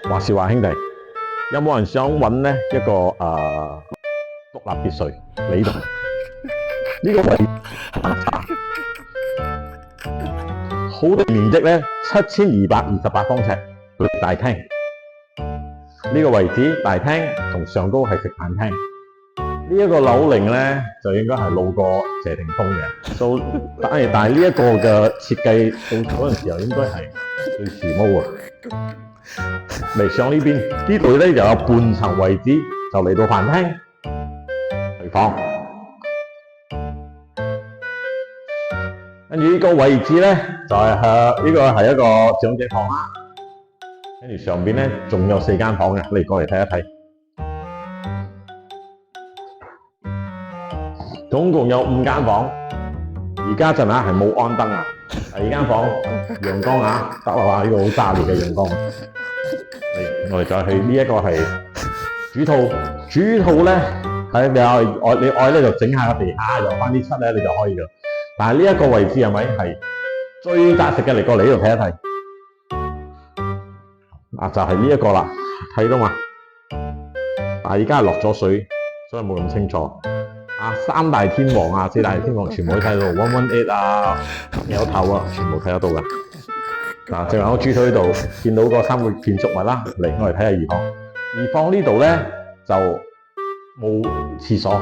話時話兄弟，有冇人想揾呢一個獨立別墅嚟呢度？呢個位好大面積咧，7228方尺大廳。呢個位置大廳同上高係食飯廳。呢一個樓齡咧就應該係老過謝霆鋒嘅，但係呢一個嘅設計到嗰陣時候應該係最時髦啊！嚟上呢邊呢度咧又有半層位置，就嚟到飯廳、廚房。跟住呢個位置咧就係呢個係一個長者房啦。跟住上邊咧仲有4間房嘅，你過嚟睇一睇。總共有5間房，而家陣係冇安燈啊。第2間房陽光啊，得啦話呢個好炸裂嘅陽光。嚟，我哋再去呢一個係主套，主套咧係你愛咧就整下個地下，油翻啲漆咧你就可以噶。但係呢一個位置係咪係最扎實嘅？嚟過嚟呢度睇一睇。就係呢一個啦，睇到嘛？但係而家係落咗水，所以冇咁清楚。3大天王啊，4大天王全部都睇到，118啊，有頭啊，全部睇得到㗎。嗱，正話我主套呢度見到個3個建築物啦，嚟我哋睇下二房。二房呢度咧就冇廁所，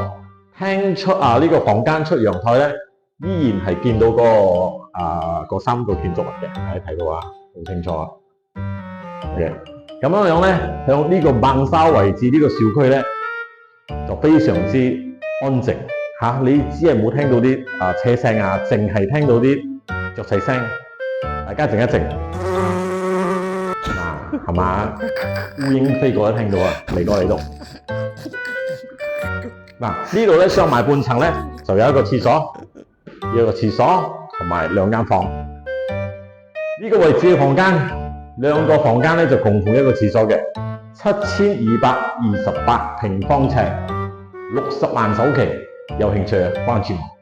廳出呢個房間出陽台咧，依然係見到個3個建築物嘅，大家睇到啊，好清楚啊。嘅咁樣咧，向呢個孟沙位置呢個小區咧，就非常之安靜嚇，你只係冇聽到啲車聲啊，淨係聽到啲雀仔聲，大家靜一靜，係嘛？烏蠅飛過都聽到啊，嚟過嚟度。呢度咧上埋半層咧，就有一個廁所，同埋2間房。呢個位置嘅房間，2個房間咧就共同一個廁所嘅，7228平方尺。60萬首期，有興趣關注我。